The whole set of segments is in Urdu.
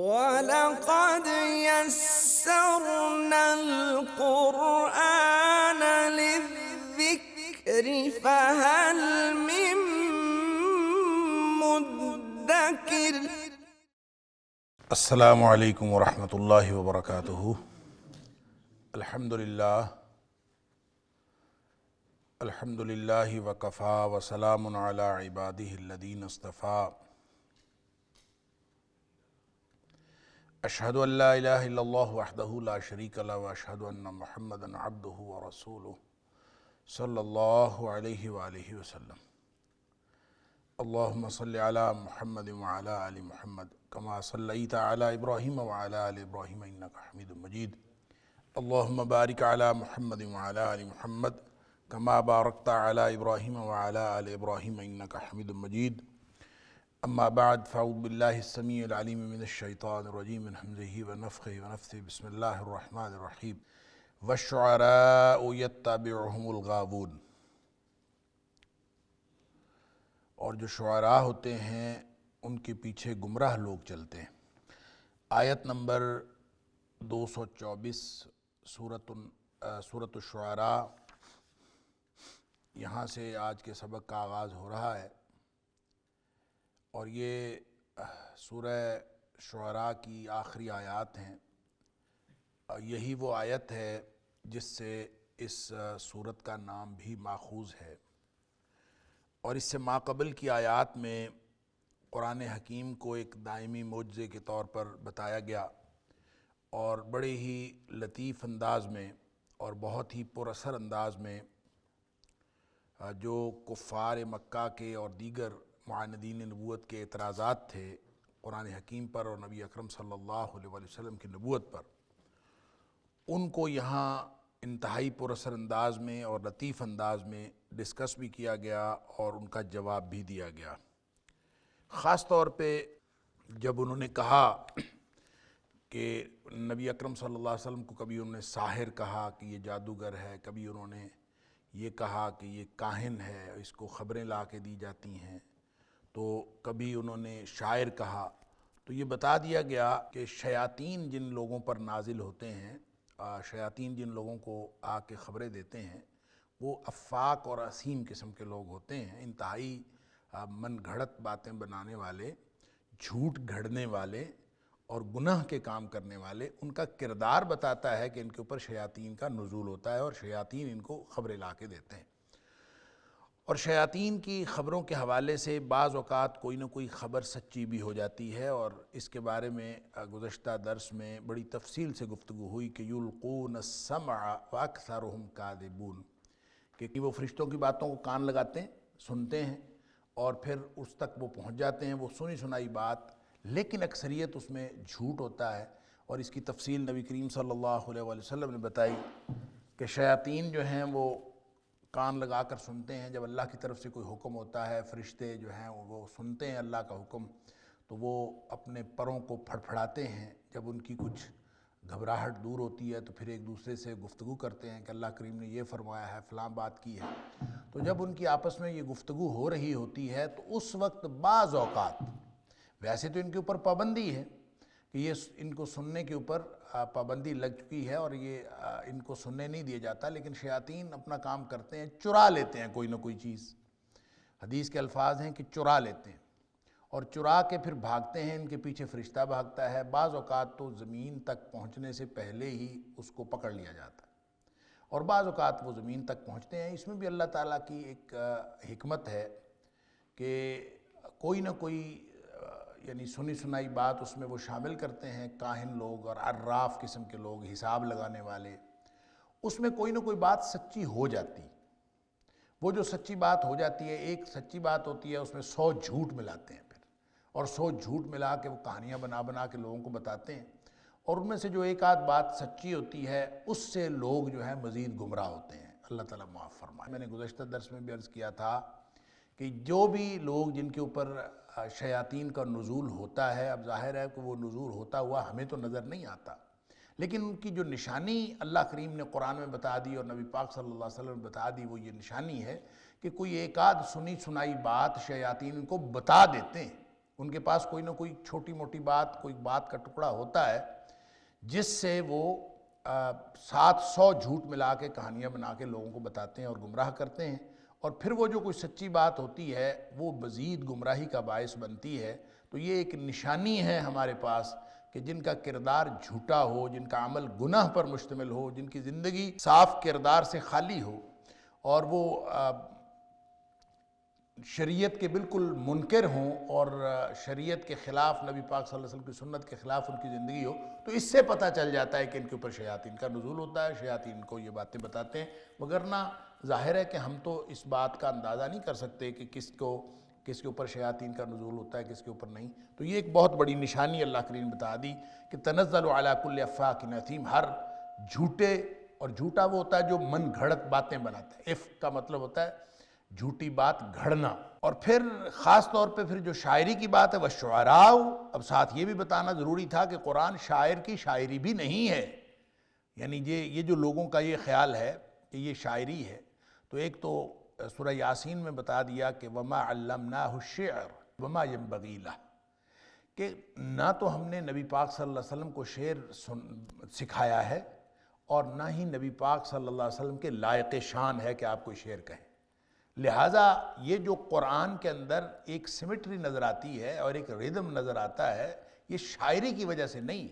وَلَقَدْ يَسَّرْنَا الْقُرْآنَ لِلذِّكْرِ فَهَلْ مِن مُّدَّكِرٍ۔ السلام علیکم ورحمۃ اللہ وبرکاتہ۔ الحمد للہ وکفا وسلام علی عبادہ الذین اصطفیٰ۔ اشہد ان لا الہ الا اللہ وحدہ لا شریک لہ واشہد ان محمدا عبدہ ورسولہ صلی اللہ علیہ وآلہ وسلم۔ اللہم صلی علی محمد وعلی آل محمد کما صلیت علی ابراہیم وعلی آل ابراہیم انکا حمید مجید۔ اللہم بارک علی محمد وعلی آل محمد کما بارکت علی ابراہیم وعلی آل ابراہیم انکا حمید مجید۔ اما بعد فاعوذ باللہ السمیع العلیم من الشیطان الرجیم من ہمزہ ونفخہ ونفثہ بسم اللہ الرحمن الرحیم۔ والشعراء یتبعہم الغاوون۔ اور جو شعراء ہوتے ہیں ان کے پیچھے گمراہ لوگ چلتے ہیں۔ آیت نمبر 224 سورۃ الشعراء، یہاں سے آج کے سبق کا آغاز ہو رہا ہے، اور یہ سورہ شعراء کی آخری آیات ہیں۔ یہی وہ آیت ہے جس سے اس سورت کا نام بھی ماخوذ ہے، اور اس سے ماقبل کی آیات میں قرآن حکیم کو ایک دائمی معجزے کے طور پر بتایا گیا، اور بڑے ہی لطیف انداز میں اور بہت ہی پر اثر انداز میں جو کفار مکہ کے اور دیگر معاندین نبوت کے اعتراضات تھے قرآن حکیم پر اور نبی اکرم صلی اللہ علیہ وسلم کی نبوت پر، ان کو یہاں انتہائی پر اثر انداز میں اور لطیف انداز میں ڈسکس بھی کیا گیا اور ان کا جواب بھی دیا گیا۔ خاص طور پہ جب انہوں نے کہا کہ نبی اکرم صلی اللہ علیہ وسلم کو کبھی انہوں نے ساحر کہا کہ یہ جادوگر ہے، کبھی انہوں نے یہ کہا کہ یہ کاہن ہے، اس کو خبریں لا کے دی جاتی ہیں، تو کبھی انہوں نے شاعر کہا، تو یہ بتا دیا گیا کہ شیاطین جن لوگوں پر نازل ہوتے ہیں، شیاطین جن لوگوں کو آ کے خبریں دیتے ہیں، وہ افاق اور عصیم قسم کے لوگ ہوتے ہیں، انتہائی من گھڑت باتیں بنانے والے، جھوٹ گھڑنے والے اور گناہ کے کام کرنے والے۔ ان کا کردار بتاتا ہے کہ ان کے اوپر شیاطین کا نزول ہوتا ہے، اور شیاطین ان کو خبریں لا کے دیتے ہیں۔ اور شیاطین کی خبروں کے حوالے سے بعض اوقات کوئی نہ کوئی خبر سچی بھی ہو جاتی ہے، اور اس کے بارے میں گزشتہ درس میں بڑی تفصیل سے گفتگو ہوئی کہ یلقون السمع واکثرهم کاذبون، کہ وہ فرشتوں کی باتوں کو کان لگاتے ہیں، سنتے ہیں، اور پھر اس تک وہ پہنچ جاتے ہیں، وہ سنی سنائی بات، لیکن اکثریت اس میں جھوٹ ہوتا ہے۔ اور اس کی تفصیل نبی کریم صلی اللہ علیہ وسلم نے بتائی کہ شیاطین جو ہیں وہ کان لگا کر سنتے ہیں، جب اللہ کی طرف سے کوئی حکم ہوتا ہے، فرشتے جو ہیں وہ سنتے ہیں اللہ کا حکم، تو وہ اپنے پروں کو پھڑپھڑاتے ہیں۔ جب ان کی کچھ گھبراہٹ دور ہوتی ہے تو پھر ایک دوسرے سے گفتگو کرتے ہیں کہ اللہ کریم نے یہ فرمایا ہے، فلاں بات کی ہے۔ تو جب ان کی آپس میں یہ گفتگو ہو رہی ہوتی ہے تو اس وقت بعض اوقات، ویسے تو ان کے اوپر پابندی ہے کہ یہ ان کو سننے کے اوپر پابندی لگ چکی ہے اور یہ ان کو سننے نہیں دیا جاتا، لیکن شیاطین اپنا کام کرتے ہیں، چرا لیتے ہیں کوئی نہ کوئی چیز۔ حدیث کے الفاظ ہیں کہ چرا لیتے ہیں، اور چرا کے پھر بھاگتے ہیں، ان کے پیچھے فرشتہ بھاگتا ہے، بعض اوقات تو زمین تک پہنچنے سے پہلے ہی اس کو پکڑ لیا جاتا ہے، اور بعض اوقات وہ زمین تک پہنچتے ہیں۔ اس میں بھی اللہ تعالیٰ کی ایک حکمت ہے کہ کوئی نہ کوئی یعنی سنی سنائی بات اس میں وہ شامل کرتے ہیں، کاہن لوگ اور عراف قسم کے لوگ، حساب لگانے والے، اس میں کوئی نہ کوئی بات سچی ہو جاتی۔ وہ جو سچی بات ہو جاتی ہے، ایک سچی بات ہوتی ہے، اس میں 100 جھوٹ ملاتے ہیں پھر، اور 100 جھوٹ ملا کے وہ کہانیاں بنا بنا کے لوگوں کو بتاتے ہیں، اور ان میں سے جو ایک آدھ بات سچی ہوتی ہے اس سے لوگ جو ہے مزید گمراہ ہوتے ہیں۔ اللہ تعالیٰ معاف فرمائے۔ میں نے گزشتہ درس میں بھی عرض کیا تھا کہ جو بھی لوگ جن کے اوپر شیاطین کا نزول ہوتا ہے، اب ظاہر ہے کہ وہ نزول ہوتا ہوا ہمیں تو نظر نہیں آتا، لیکن ان کی جو نشانی اللہ کریم نے قرآن میں بتا دی اور نبی پاک صلی اللہ علیہ وسلم نے بتا دی، وہ یہ نشانی ہے کہ کوئی ایک آدھ سنی سنائی بات شیاطین ان کو بتا دیتے ہیں، ان کے پاس کوئی نہ کوئی چھوٹی موٹی بات، کوئی بات کا ٹکڑا ہوتا ہے جس سے وہ 700 جھوٹ ملا کے کہانیاں بنا کے لوگوں کو بتاتے ہیں اور گمراہ کرتے ہیں، اور پھر وہ جو کوئی سچی بات ہوتی ہے وہ مزید گمراہی کا باعث بنتی ہے۔ تو یہ ایک نشانی ہے ہمارے پاس کہ جن کا کردار جھوٹا ہو، جن کا عمل گناہ پر مشتمل ہو، جن کی زندگی صاف کردار سے خالی ہو، اور وہ شریعت کے بالکل منکر ہوں اور شریعت کے خلاف، نبی پاک صلی اللہ علیہ وسلم کی سنت کے خلاف ان کی زندگی ہو، تو اس سے پتہ چل جاتا ہے کہ ان کے اوپر شیاطین کا نزول ہوتا ہے، شیاطین کو یہ باتیں بتاتے ہیں۔ وگرنہ ظاہر ہے کہ ہم تو اس بات کا اندازہ نہیں کر سکتے کہ کس کے اوپر شیاطین کا نزول ہوتا ہے، کس کے اوپر نہیں۔ تو یہ ایک بہت بڑی نشانی اللہ کریم نے بتا دی کہ تنزل علی کل افاک اثیم، ہر جھوٹے، اور جھوٹا وہ ہوتا ہے جو من گھڑت باتیں بناتا ہے، افک کا مطلب ہوتا ہے جھوٹی بات گھڑنا۔ اور پھر خاص طور پہ پھر جو شاعری کی بات ہے والشعراء، اب ساتھ یہ بھی بتانا ضروری تھا کہ قرآن شاعر کی شاعری بھی نہیں ہے، یعنی یہ جو لوگوں کا یہ خیال ہے کہ یہ شاعری ہے، تو ایک تو سورہ یاسین میں بتا دیا کہ وما علمناہ الشعر وما ينبغی لہ، کہ نہ تو ہم نے نبی پاک صلی اللہ علیہ وسلم کو شعر سکھایا ہے، اور نہ ہی نبی پاک صلی اللہ علیہ وسلم کے لائق شان ہے کہ آپ کوئی شعر کہیں۔ لہٰذا یہ جو قرآن کے اندر ایک سیمیٹری نظر آتی ہے اور ایک ریدم نظر آتا ہے، یہ شاعری کی وجہ سے نہیں،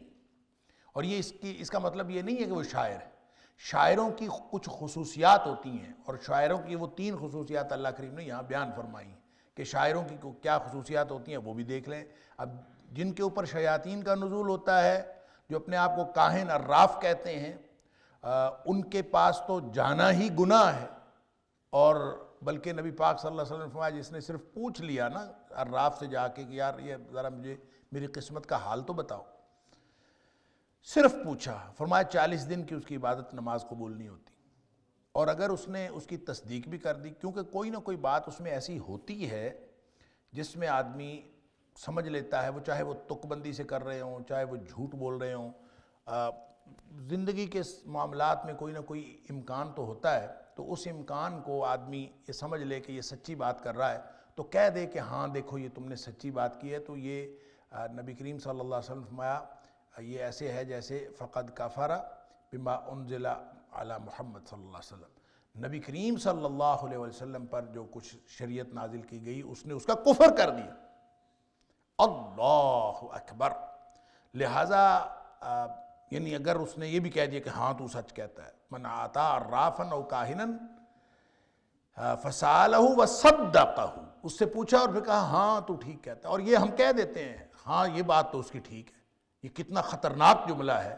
اور یہ اس کا مطلب یہ نہیں ہے کہ وہ شاعر ہے۔ شاعروں کی کچھ خصوصیات ہوتی ہیں، اور شاعروں کی وہ 3 خصوصیات اللہ کریم نے یہاں بیان فرمائی ہیں کہ شاعروں کی کیا خصوصیات ہوتی ہیں، وہ بھی دیکھ لیں۔ اب جن کے اوپر شیاطین کا نزول ہوتا ہے، جو اپنے آپ کو کاہن عراف کہتے ہیں، ان کے پاس تو جانا ہی گناہ ہے، اور بلکہ نبی پاک صلی اللہ علیہ وسلم نے فرمایا جس نے صرف پوچھ لیا نا عراف سے جا کے کہ یار یہ ذرا مجھے میری قسمت کا حال تو بتاؤ، صرف پوچھا، فرمایا 40 دن کی اس کی عبادت نماز قبول نہیں ہوتی۔ اور اگر اس نے اس کی تصدیق بھی کر دی، کیونکہ کوئی نہ کوئی بات اس میں ایسی ہوتی ہے جس میں آدمی سمجھ لیتا ہے، وہ چاہے وہ تک بندی سے کر رہے ہوں، چاہے وہ جھوٹ بول رہے ہوں، زندگی کے معاملات میں کوئی نہ کوئی امکان تو ہوتا ہے، تو اس امکان کو آدمی یہ سمجھ لے کہ یہ سچی بات کر رہا ہے، تو کہہ دے کہ ہاں دیکھو یہ تم نے سچی بات کی ہے۔ تو یہ نبی کریم صلی اللہ علیہ وسلم فرمایا یہ ایسے ہے جیسے فقد کفر بما انزل علی محمد صلی اللہ علیہ وسلم، نبی کریم صلی اللہ علیہ وسلم پر جو کچھ شریعت نازل کی گئی اس نے اس کا کفر کر دیا۔ اللہ اکبر۔ لہٰذا یعنی اگر اس نے یہ بھی کہہ دیا کہ ہاں تو سچ کہتا ہے، من آتا عرافا او کاہنا فسالہ وصدقہ، اس سے پوچھا اور پھر کہا ہاں تو ٹھیک کہتا ہے، اور یہ ہم کہہ دیتے ہیں ہاں یہ بات تو اس کی ٹھیک ہے۔ یہ کتنا خطرناک جملہ ہے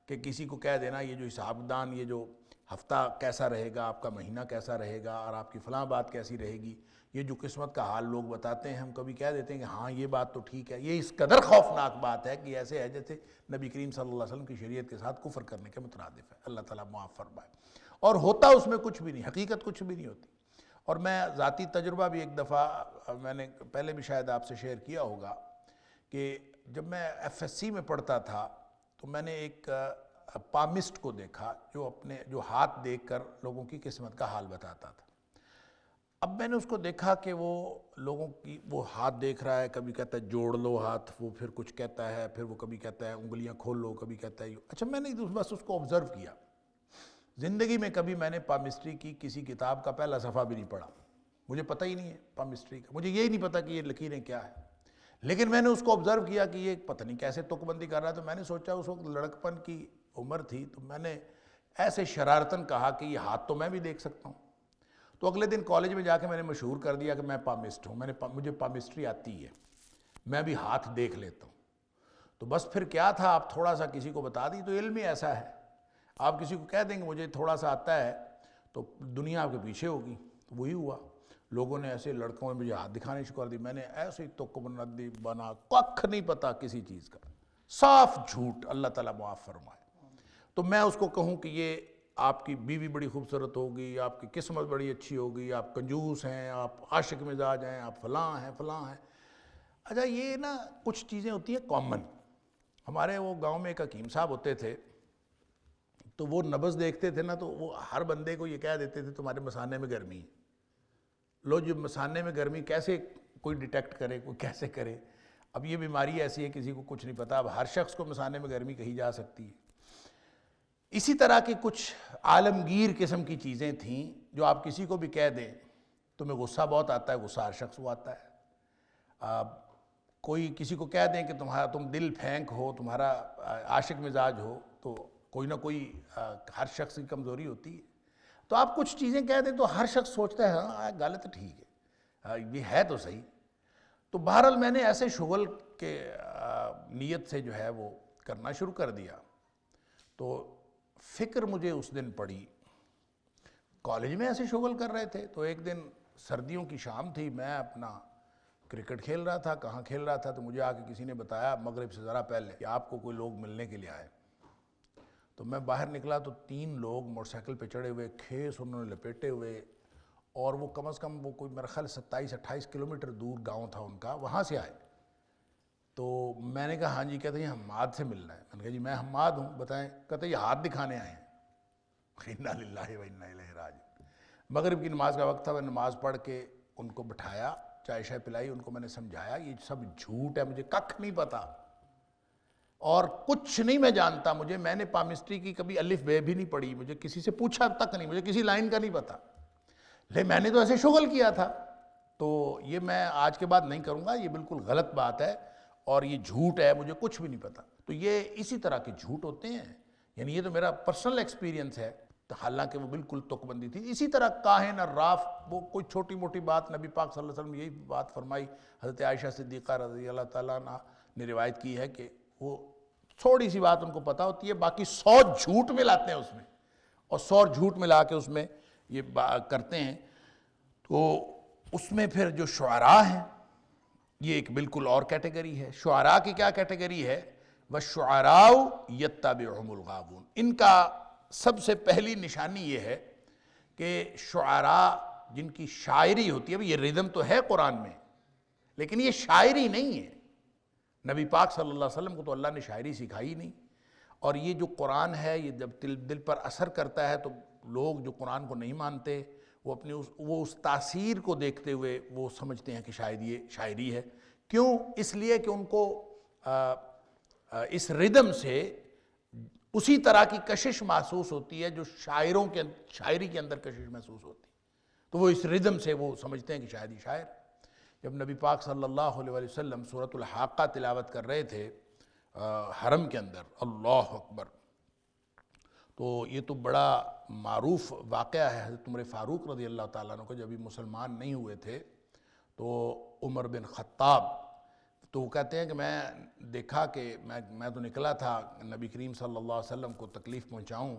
کہ کسی کو کہہ دینا یہ جو حساب دان، یہ جو ہفتہ کیسا رہے گا، آپ کا مہینہ کیسا رہے گا، اور آپ کی فلاں بات کیسی رہے گی، یہ جو قسمت کا حال لوگ بتاتے ہیں، ہم کبھی کہہ دیتے ہیں کہ ہاں یہ بات تو ٹھیک ہے۔ یہ اس قدر خوفناک بات ہے کہ ایسے ہے جیسے نبی کریم صلی اللہ علیہ وسلم کی شریعت کے ساتھ کفر کرنے کے مترادف ہے۔ اللہ تعالیٰ معاف فرمائے۔ اور ہوتا اس میں کچھ بھی نہیں، حقیقت کچھ بھی نہیں ہوتی۔ اور میں ذاتی تجربہ بھی ایک دفعہ میں نے پہلے بھی شاید آپ سے شیئر کیا ہوگا کہ جب میں ایف ایس سی میں پڑھتا تھا تو میں نے ایک پامسٹ کو دیکھا جو ہاتھ دیکھ کر لوگوں کی قسمت کا حال بتاتا تھا۔ اب میں نے اس کو دیکھا کہ وہ لوگوں کی وہ ہاتھ دیکھ رہا ہے، کبھی کہتا ہے جوڑ لو ہاتھ، وہ پھر کچھ کہتا ہے، پھر وہ کبھی کہتا ہے انگلیاں کھول لو، کبھی کہتا ہے اچھا میں نے بس اس کو آبزرو کیا۔ زندگی میں کبھی میں نے پامسٹری کی کسی کتاب کا پہلا صفحہ بھی نہیں پڑھا، مجھے پتہ ہی نہیں ہے پامسٹری کا، مجھے یہی نہیں پتہ کہ یہ لکیریں کیا ہے، لیکن میں نے اس کو آبزرو کیا کہ یہ پتہ نہیں کیسے تک بندی کر رہا ہے۔ تو میں نے سوچا اس وقت لڑکپن کی عمر تھی، تو میں نے ایسے شرارتاً کہا کہ یہ ہاتھ تو میں بھی دیکھ سکتا ہوں۔ تو اگلے دن کالج میں جا کے میں نے مشہور کر دیا کہ میں پامسٹ ہوں، مجھے پامسٹری آتی ہے، میں بھی ہاتھ دیکھ لیتا ہوں۔ تو بس پھر کیا تھا، آپ تھوڑا سا کسی کو بتا دی تو علم ہی ایسا ہے، آپ کسی کو کہہ دیں گے مجھے تھوڑا سا آتا ہے تو دنیا آپ کے پیچھے ہوگی۔ تو وہی ہوا، لوگوں نے ایسے لڑکوں میں مجھے ہاتھ دکھانے شروع کر دی، میں نے ایسے ہی تو بنا کچھ نہیں پتا کسی چیز کا، صاف جھوٹ، اللہ تعالیٰ معاف فرمائے۔ تو میں اس کو کہوں کہ یہ آپ کی بیوی بڑی خوبصورت ہوگی، آپ کی قسمت بڑی اچھی ہوگی، آپ کنجوس ہیں، آپ عاشق مزاج ہیں، آپ فلاں ہیں فلاں ہیں۔ اچھا یہ نا کچھ چیزیں ہوتی ہیں کامن۔ ہمارے وہ گاؤں میں ایک حکیم صاحب ہوتے تھے، تو وہ نبض دیکھتے تھے نا تو وہ ہر بندے کو یہ کہہ دیتے تھے تمہارے مثانے میں گرمی ہے۔ لو جو مثانے میں گرمی کیسے کوئی ڈیٹیکٹ کرے، کوئی کیسے کرے؟ اب یہ بیماری ایسی ہے کسی کو کچھ نہیں پتا، اب ہر شخص کو مثانے میں گرمی کہی جا سکتی ہے۔ اسی طرح کی کچھ عالمگیر قسم کی چیزیں تھیں جو آپ کسی کو بھی کہہ دیں تمہیں غصہ بہت آتا ہے، غصہ ہر شخص کو آتا ہے۔ کوئی کسی کو کہہ دیں کہ تم دل پھینک ہو، تمہارا عاشق مزاج ہو، تو کوئی نہ کوئی ہر شخص کی کمزوری ہوتی ہے۔ تو آپ کچھ چیزیں کہہ دیں تو ہر شخص سوچتا ہے ہاں غلط تو ٹھیک ہے، یہ ہے تو صحیح۔ تو بہرحال میں نے ایسے شغل کے نیت سے جو ہے وہ کرنا شروع کر دیا۔ تو فکر مجھے اس دن پڑی، کالج میں ایسے شغل کر رہے تھے، تو ایک دن سردیوں کی شام تھی، میں اپنا کرکٹ کھیل رہا تھا، کہاں کھیل رہا تھا، تو مجھے آ کے کسی نے بتایا مغرب سے ذرا پہلے کہ آپ کو کوئی لوگ ملنے کے لیے آئے۔ تو میں باہر نکلا تو 3 لوگ موٹر سائیکل پہ چڑھے ہوئے، کھیس انہوں نے لپیٹے ہوئے، اور وہ کم از کم وہ کوئی میرا خیال 27-28 کلومیٹر دور گاؤں تھا ان کا، وہاں سے آئے۔ تو میں نے کہا ہاں جی، کہتے ہیں حماد سے ملنا ہے۔ میں نے کہا جی میں حماد ہوں، بتائیں۔ کہتے یہ ہاتھ دکھانے آئے ہیں۔ انا للہ و انا الیہ راجعون۔ مغرب کی نماز کا وقت تھا، میں نماز پڑھ کے ان کو بٹھایا، چائے شائے پلائی، ان کو میں نے سمجھایا یہ سب جھوٹ ہے، مجھے ککھ نہیں پتا اور کچھ نہیں میں جانتا، میں نے پامسٹری کی کبھی الف بے بھی نہیں پڑھی، مجھے کسی سے پوچھا تک نہیں، مجھے کسی لائن کا نہیں پتا، لیکن میں نے تو ایسے شغل کیا تھا، تو یہ میں آج کے بعد نہیں کروں گا، یہ بالکل غلط بات ہے اور یہ جھوٹ ہے، مجھے کچھ بھی نہیں پتا۔ تو یہ اسی طرح کے جھوٹ ہوتے ہیں، یعنی یہ تو میرا پرسنل ایکسپیرینس ہے، حالانکہ وہ بالکل تک بندی تھی۔ اسی طرح کاہن عراف، وہ کوئی چھوٹی موٹی بات، نبی پاک صلی اللہ علیہ وسلم یہی بات فرمائی، حضرت عائشہ صدیقہ رضی اللہ تعالیٰ عنہ نے روایت کی ہے کہ وہ تھوڑی سی بات ان کو پتہ ہوتی ہے، باقی 100 جھوٹ ملاتے ہیں اس میں، اور 100 جھوٹ ملا کے اس میں یہ کرتے ہیں۔ تو اس میں پھر جو شعراء ہیں یہ ایک بالکل اور کیٹیگری ہے۔ شعراء کی کیا کیٹیگری ہے؟ وَالشُّعَرَاءُ يَتَّبِعُهُمُ الْغَاوُونَ۔ ان کا سب سے پہلی نشانی یہ ہے کہ شعراء جن کی شاعری ہوتی ہے، یہ ردم تو ہے قرآن میں لیکن یہ شاعری نہیں ہے، نبی پاک صلی اللہ علیہ وسلم کو تو اللہ نے شاعری سکھائی نہیں، اور یہ جو قرآن ہے یہ جب دل پر اثر کرتا ہے تو لوگ جو قرآن کو نہیں مانتے وہ اس تاثیر کو دیکھتے ہوئے وہ سمجھتے ہیں کہ شاید یہ شاعری ہے۔ کیوں؟ اس لیے کہ ان کو اس ردم سے اسی طرح کی کشش محسوس ہوتی ہے جو شاعری کے اندر کشش محسوس ہوتی ہے، تو وہ اس ردم سے وہ سمجھتے ہیں کہ شاید یہ شاعر۔ جب نبی پاک صلی اللہ علیہ وسلم سورۃ الحاقہ تلاوت کر رہے تھے حرم کے اندر، اللہ اکبر، تو یہ تو بڑا معروف واقعہ ہے۔ حضرت عمر فاروق رضی اللہ تعالیٰ عنہ کو جب مسلمان نہیں ہوئے تھے تو عمر بن خطاب، تو وہ کہتے ہیں کہ میں دیکھا کہ میں تو نکلا تھا نبی کریم صلی اللہ علیہ وسلم کو تکلیف پہنچاؤں،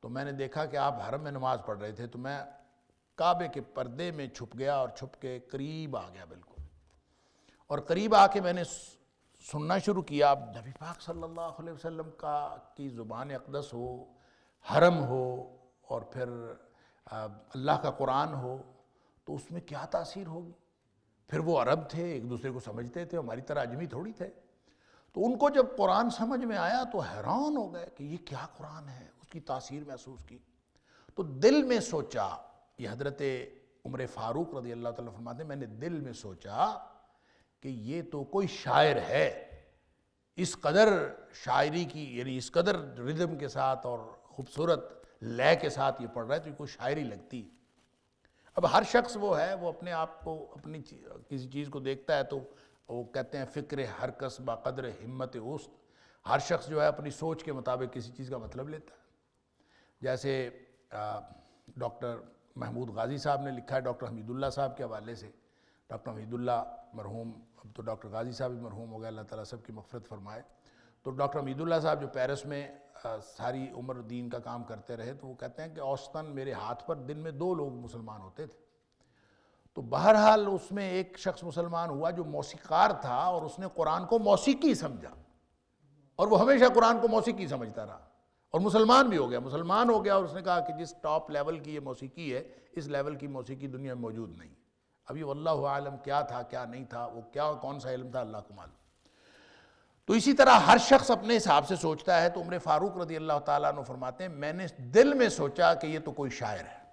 تو میں نے دیکھا کہ آپ حرم میں نماز پڑھ رہے تھے، تو میں کعبے کے پردے میں چھپ گیا اور چھپ کے قریب آ گیا بالکل، اور قریب آ کے میں نے سننا شروع کیا۔ اب نبی پاک صلی اللہ علیہ وسلم کی زبان اقدس ہو، حرم ہو، اور پھر اللہ کا قرآن ہو، تو اس میں کیا تاثیر ہوگی؟ پھر وہ عرب تھے، ایک دوسرے کو سمجھتے تھے، ہماری طرح اجمی تھوڑی تھے، تو ان کو جب قرآن سمجھ میں آیا تو حیران ہو گئے کہ یہ کیا قرآن ہے، اس کی تاثیر محسوس کی۔ تو دل میں سوچا، یہ حضرت عمر فاروق رضی اللہ تعالیٰ فرماتے ہیں میں نے دل میں سوچا کہ یہ تو کوئی شاعر ہے، اس قدر شاعری کی، یعنی اس قدر ردم کے ساتھ اور خوبصورت لے کے ساتھ یہ پڑھ رہا ہے تو یہ کوئی شاعری لگتی۔ اب ہر شخص وہ ہے، وہ اپنے آپ کو اپنی کسی چیز کو دیکھتا ہے تو وہ کہتے ہیں فکر ہر کس با قدر ہمت اوست، ہر شخص جو ہے اپنی سوچ کے مطابق کسی چیز کا مطلب لیتا ہے۔ جیسے ڈاکٹر محمود غازی صاحب نے لکھا ہے ڈاکٹر حمید اللہ صاحب کے حوالے سے، ڈاکٹر حمید اللہ مرحوم، اب تو ڈاکٹر غازی صاحب بھی مرحوم ہو گئے، اللہ تعالیٰ سب کی مغفرت فرمائے۔ تو ڈاکٹر حمید اللہ صاحب جو پیرس میں ساری عمر دین کا کام کرتے رہے، تو وہ کہتے ہیں کہ اوسطاً میرے ہاتھ پر دن میں 2 لوگ مسلمان ہوتے تھے۔ تو بہرحال اس میں ایک شخص مسلمان ہوا جو موسیقار تھا، اور اس نے قرآن کو موسیقی سمجھا، اور وہ ہمیشہ قرآن کو موسیقی سمجھتا رہا، اور مسلمان بھی ہو گیا، اور اس نے کہا کہ جس ٹاپ لیول کی یہ موسیقی ہے، اس لیول کی موسیقی دنیا میں موجود نہیں۔ ابھی واللہ عالم کیا تھا کیا نہیں تھا، وہ کون سا علم تھا، اللہ کو معلوم۔ تو اسی طرح ہر شخص اپنے حساب سے سوچتا ہے۔ تو عمر فاروق رضی اللہ تعالیٰ عنہ فرماتے ہیں میں نے دل میں سوچا کہ یہ تو کوئی شاعر ہے،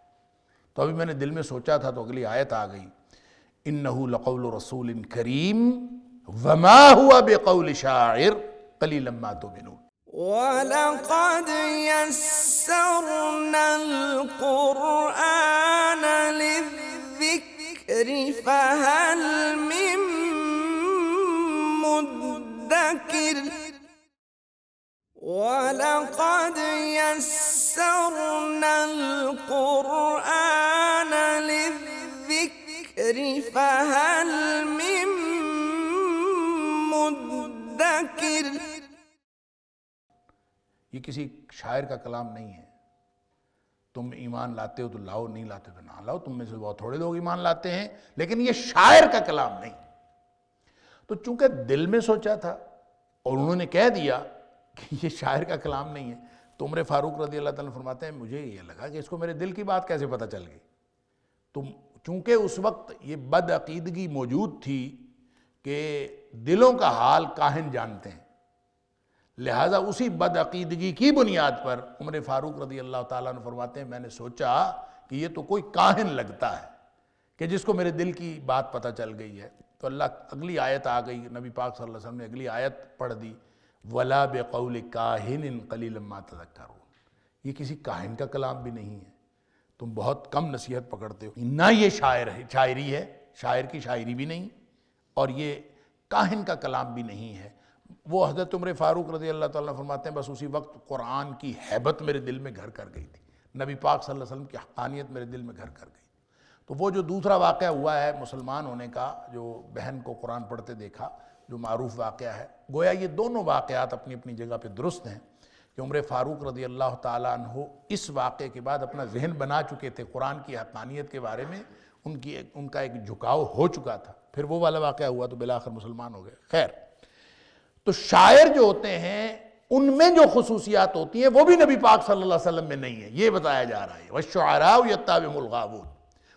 تو ابھی میں نے دل میں سوچا تھا تو اگلی آیت آ گئی، اِنَّهُ لَقَوْلُ رَسُولٍ كَرِيمٍ وما هو بقول شاعر قلیلا ما تؤمنون۔ وَلَقَدْ يَسَّرْنَا الْقُرْآنَ لِلذِّكْرِ فَهَلْ مِن مُّدَّكِرٍ وَلَقَدْ يَسَّرْنَا الْقُرْآنَ لِلذِّكْرِ فَهَلْ مِن مُّدَّكِرٍ۔ یہ کسی شاعر کا کلام نہیں ہے۔ تم ایمان لاتے ہو تو لاؤ، نہیں لاتے تو نہ لاؤ، تم میں سے بہت تھوڑے لوگ ایمان لاتے ہیں، لیکن یہ شاعر کا کلام نہیں۔ تو چونکہ دل میں سوچا تھا اور انہوں نے کہہ دیا کہ یہ شاعر کا کلام نہیں ہے، تو عمر فاروق رضی اللہ تعالیٰ فرماتے ہیں مجھے یہ لگا کہ اس کو میرے دل کی بات کیسے پتہ چل گئی۔ تو چونکہ اس وقت یہ بد عقیدگی موجود تھی کہ دلوں کا حال کاہن جانتے ہیں، لہٰذا اسی بد عقیدگی کی بنیاد پر عمر فاروق رضی اللہ تعالیٰ عنہ فرماتے ہیں میں نے سوچا کہ یہ تو کوئی کاہن لگتا ہے کہ جس کو میرے دل کی بات پتہ چل گئی ہے۔ تو اللہ اگلی آیت آ گئی، نبی پاک صلی اللہ علیہ وسلم نے اگلی آیت پڑھ دی، وَلَا بِقَوْلِ كَاهِنٍ قَلِيلًا مَا تَذَكَّرُونَ۔ یہ کسی کاہن کا کلام بھی نہیں ہے، تم بہت کم نصیحت پکڑتے ہو۔ نہ یہ شاعری ہے، شاعر کی شاعری بھی نہیں، اور یہ کاہن کا کلام بھی نہیں ہے۔ وہ حضرت عمر فاروق رضی اللہ تعالیٰ فرماتے ہیں بس اسی وقت قرآن کی ہیبت میرے دل میں گھر کر گئی تھی، نبی پاک صلی اللہ علیہ وسلم کی حقانیت میرے دل میں گھر کر گئی۔ تو وہ جو دوسرا واقعہ ہوا ہے مسلمان ہونے کا، جو بہن کو قرآن پڑھتے دیکھا، جو معروف واقعہ ہے، گویا یہ دونوں واقعات اپنی اپنی جگہ پہ درست ہیں کہ عمر فاروق رضی اللہ تعالیٰ عنہ اس واقعے کے بعد اپنا ذہن بنا چکے تھے، قرآن کی حقانیت کے بارے میں ان کا ایک جھکاؤ ہو چکا تھا، پھر وہ والا واقعہ ہوا تو بالآخر مسلمان ہو گئے۔ خیر، تو شاعر جو ہوتے ہیں ان میں جو خصوصیات ہوتی ہیں وہ بھی نبی پاک صلی اللہ علیہ وسلم میں نہیں ہے، یہ بتایا جا رہا ہے۔ وَالشُّعَرَاءُ يَتَّبِعُهُمُ الْغَاوُونَ،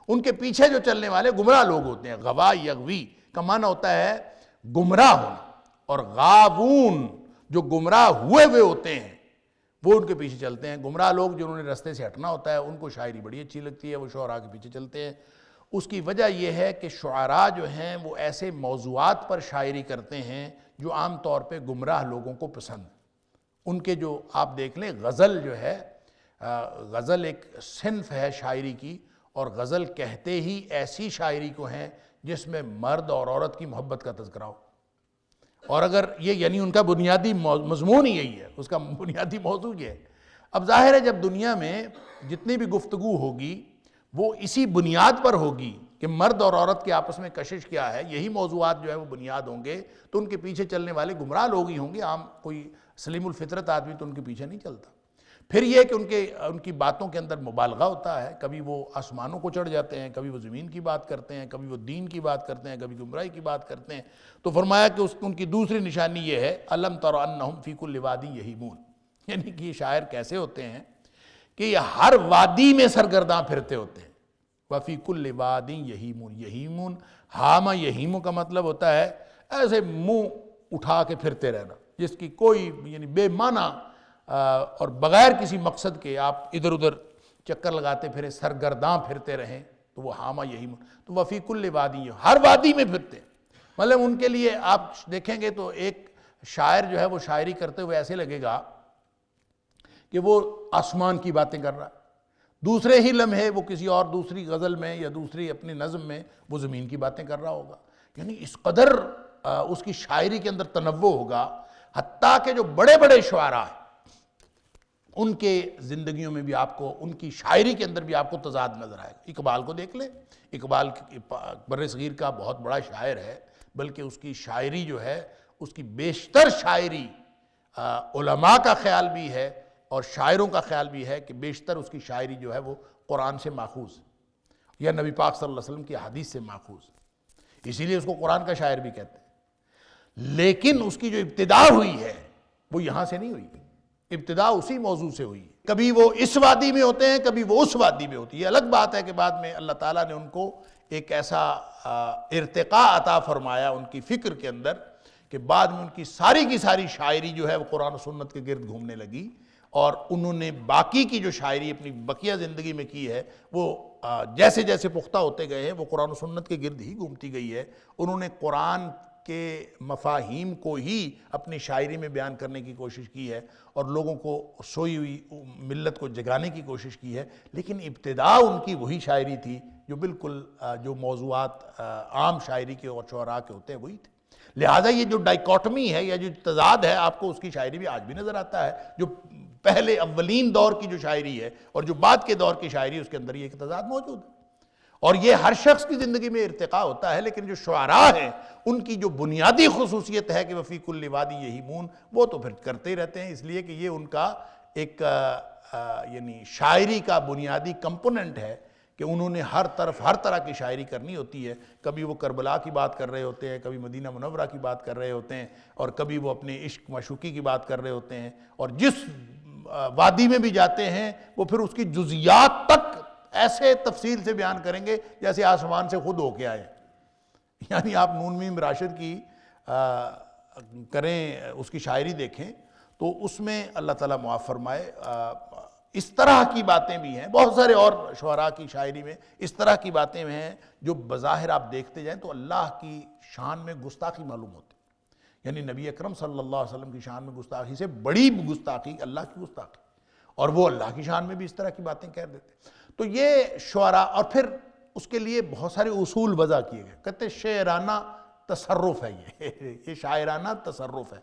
ان کے پیچھے جو چلنے والے گمراہ لوگ ہوتے ہیں۔ غوا یغوی کا معنی ہوتا ہے گمراہ ہونا، اور غاوون جو گمراہ ہوئے ہوتے ہیں وہ ان کے پیچھے چلتے ہیں۔ گمراہ لوگ جنہوں نے رستے سے ہٹنا ہوتا ہے ان کو شاعری بڑی اچھی لگتی ہے، وہ شعراء کے پیچھے چلتے ہیں۔ اس کی وجہ یہ ہے کہ شعراء جو ہیں وہ ایسے موضوعات پر شاعری کرتے ہیں جو عام طور پہ گمراہ لوگوں کو پسند۔ ان کے جو آپ دیکھ لیں غزل جو ہے، غزل ایک صنف ہے شاعری کی، اور غزل کہتے ہی ایسی شاعری کو ہیں جس میں مرد اور عورت کی محبت کا تذکرہ ہو، اور اگر یہ یعنی ان کا بنیادی مضمون ہی یہی ہے، اس کا بنیادی موضوع یہ ہے۔ اب ظاہر ہے جب دنیا میں جتنی بھی گفتگو ہوگی وہ اسی بنیاد پر ہوگی کہ مرد اور عورت کے آپس میں کشش کیا ہے، یہی موضوعات جو ہے وہ بنیاد ہوں گے، تو ان کے پیچھے چلنے والے گمراہ لوگ ہی ہوں گے، عام کوئی سلیم الفطرت آدمی تو ان کے پیچھے نہیں چلتا۔ پھر یہ کہ ان کی باتوں کے اندر مبالغہ ہوتا ہے، کبھی وہ آسمانوں کو چڑھ جاتے ہیں، کبھی وہ زمین کی بات کرتے ہیں، کبھی وہ دین کی بات کرتے ہیں، کبھی گمراہی کی بات کرتے ہیں۔ تو فرمایا کہ ان کی دوسری نشانی یہ ہے أَلَمْ تَرَ أَنَّهُمْ فِي كُلِّ وَادٍ يَهِيمُونَ، یعنی کہ یہ شاعر کیسے ہوتے ہیں کہ یہ ہر وادی میں سرگرداں پھرتے ہوتے ہیں۔ وَفِي كُلِّ وَادٍ يَهِيمُونَ، یہیمون ہاما یہیموں کا مطلب ہوتا ہے ایسے منہ اٹھا کے پھرتے رہنا، جس کی کوئی یعنی بے معنی اور بغیر کسی مقصد کے آپ ادھر ادھر چکر لگاتے پھریں، سرگرداں پھرتے رہیں، تو وہ ہاما یہیمون۔ تو وفی کل وادی، ہر وادی میں پھرتے ہیں، مطلب ان کے لیے آپ دیکھیں گے تو ایک شاعر جو ہے وہ شاعری کرتے ہوئے ایسے لگے گا کہ وہ آسمان کی باتیں کر رہا ہے، دوسرے ہی لمحے وہ کسی اور دوسری غزل میں یا دوسری اپنی نظم میں وہ زمین کی باتیں کر رہا ہوگا۔ یعنی اس قدر اس کی شاعری کے اندر تنوع ہوگا، حتیٰ کہ جو بڑے بڑے شعراء ہیں ان کے زندگیوں میں بھی آپ کو، ان کی شاعری کے اندر بھی آپ کو تضاد نظر آئے گا۔ اقبال کو دیکھ لیں، اقبال بر صغیر کا بہت بڑا شاعر ہے، بلکہ اس کی شاعری جو ہے، اس کی بیشتر شاعری علماء کا خیال بھی ہے اور شاعروں کا خیال بھی ہے کہ بیشتر اس کی شاعری جو ہے وہ قرآن سے ماخوذ یا نبی پاک صلی اللہ علیہ وسلم کی حدیث سے ماخوذ، اسی لیے اس کو قرآن کا شاعر بھی کہتے ہیں۔ لیکن اس کی جو ابتدا ہوئی ہے وہ یہاں سے نہیں ہوئی، ابتدا اسی موضوع سے ہوئی۔ کبھی وہ اس وادی میں ہوتے ہیں، کبھی وہ اس وادی میں ہوتی ہے۔ یہ الگ بات ہے کہ بعد میں اللہ تعالیٰ نے ان کو ایک ایسا ارتقاء عطا فرمایا ان کی فکر کے اندر کہ بعد میں ان کی ساری شاعری جو ہے وہ قرآن و سنت کے گرد گھومنے لگی، اور انہوں نے باقی کی جو شاعری اپنی بقیہ زندگی میں کی ہے وہ جیسے جیسے پختہ ہوتے گئے ہیں وہ قرآن و سنت کے گرد ہی گھومتی گئی ہے۔ انہوں نے قرآن کے مفاہیم کو ہی اپنی شاعری میں بیان کرنے کی کوشش کی ہے اور لوگوں کو سوئی ہوئی ملت کو جگانے کی کوشش کی ہے، لیکن ابتدا ان کی وہی شاعری تھی جو بالکل جو موضوعات عام شاعری کے اور شعراء کے ہوتے ہیں وہی تھے۔ لہٰذا یہ جو ڈائیکاٹمی ہے یا جو تضاد ہے آپ کو اس کی شاعری بھی آج بھی نظر آتا ہے، جو پہلے اولین دور کی جو شاعری ہے اور جو بعد کے دور کی شاعری اس کے اندر یہ تضاد موجود ہے، اور یہ ہر شخص کی زندگی میں ارتقاء ہوتا ہے، لیکن جو شعراء ہیں ان کی جو بنیادی خصوصیت ہے کہ وفی کل وادی یہیمون، وہ تو پھر کرتے ہی رہتے ہیں، اس لیے کہ یہ ان کا ایک یعنی شاعری کا بنیادی کمپوننٹ ہے کہ انہوں نے ہر طرح کی شاعری کرنی ہوتی ہے۔ کبھی وہ کربلا کی بات کر رہے ہوتے ہیں، کبھی مدینہ منورہ کی بات کر رہے ہوتے ہیں، اور کبھی وہ اپنے عشق معشوقی کی بات کر رہے ہوتے ہیں، اور جس وادی میں بھی جاتے ہیں وہ پھر اس کی جزیات تک ایسے تفصیل سے بیان کریں گے جیسے آسمان سے خود ہو کے آئے۔ یعنی آپ نون میم راشد کی کریں، اس کی شاعری دیکھیں تو اس میں اللہ تعالیٰ معاف فرمائے اس طرح کی باتیں بھی ہیں، بہت سارے اور شعراء کی شاعری میں اس طرح کی باتیں ہیں جو بظاہر آپ دیکھتے جائیں تو اللہ کی شان میں گستاخی معلوم ہوتی ہے۔ یعنی نبی اکرم صلی اللہ علیہ وسلم کی شان میں گستاخی سے بڑی گستاخی اللہ کی گستاخی، اور وہ اللہ کی شان میں بھی اس طرح کی باتیں کہہ دیتے۔ تو یہ شعراء، اور پھر اس کے لیے بہت سارے اصول وضع کیے گئے، کہتے شعرانہ تصرف ہے، یہ شاعرانہ تصرف ہے،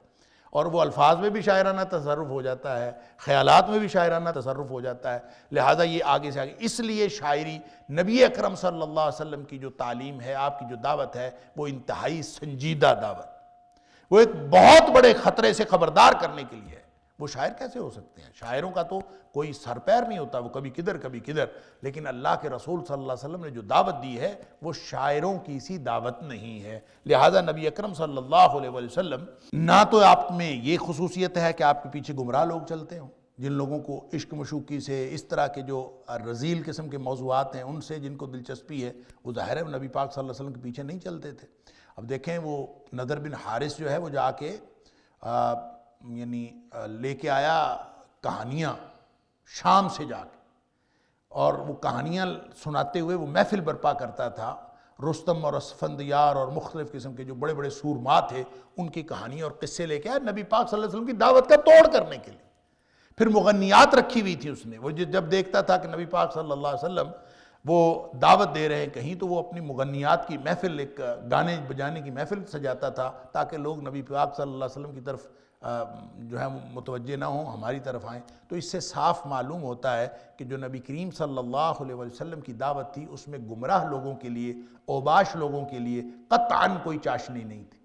اور وہ الفاظ میں بھی شاعرانہ تصرف ہو جاتا ہے، خیالات میں بھی شاعرانہ تصرف ہو جاتا ہے، لہٰذا یہ آگے سے آگے۔ اس لیے شاعری نبی اکرم صلی اللہ علیہ وسلم کی جو تعلیم ہے، آپ کی جو دعوت ہے، وہ انتہائی سنجیدہ دعوت، وہ ایک بہت بڑے خطرے سے خبردار کرنے کے لیے ہے۔ وہ شاعر کیسے ہو سکتے ہیں؟ شاعروں کا تو کوئی سر پیر نہیں ہوتا، وہ کبھی کدھر کبھی کدھر، لیکن اللہ کے رسول صلی اللہ علیہ وسلم نے جو دعوت دی ہے وہ شاعروں کی سی دعوت نہیں ہے۔ لہٰذا نبی اکرم صلی اللہ علیہ وسلم نہ تو آپ میں یہ خصوصیت ہے کہ آپ کے پیچھے گمراہ لوگ چلتے ہوں، جن لوگوں کو عشق مشوقی سے، اس طرح کے جو رذیل قسم کے موضوعات ہیں ان سے جن کو دلچسپی ہے، وہ ظاہر ہے نبی پاک صلی اللہ علیہ وسلم کے پیچھے نہیں چلتے تھے۔ اب دیکھیں وہ نضر بن حارث جو ہے وہ جا کے یعنی لے کے آیا کہانیاں شام سے جا کے، اور وہ کہانیاں سناتے ہوئے وہ محفل برپا کرتا تھا۔ رستم اور اسفندیار اور مختلف قسم کے جو بڑے بڑے سورما تھے ان کی کہانیاں اور قصے لے کے آیا نبی پاک صلی اللہ علیہ وسلم کی دعوت کا توڑ کرنے کے لیے۔ پھر مغنیات رکھی ہوئی تھی اس نے، وہ جب دیکھتا تھا کہ نبی پاک صلی اللہ علیہ وسلم وہ دعوت دے رہے ہیں کہیں تو وہ اپنی مغنیات کی محفل، ایک گانے بجانے کی محفل سجاتا تھا تاکہ لوگ نبی پاک صلی اللہ علیہ وسلم کی طرف جو ہے متوجہ نہ ہوں، ہماری طرف آئیں۔ تو اس سے صاف معلوم ہوتا ہے کہ جو نبی کریم صلی اللہ علیہ وسلم کی دعوت تھی اس میں گمراہ لوگوں کے لیے، اوباش لوگوں کے لیے قطعاً کوئی چاشنی نہیں تھی،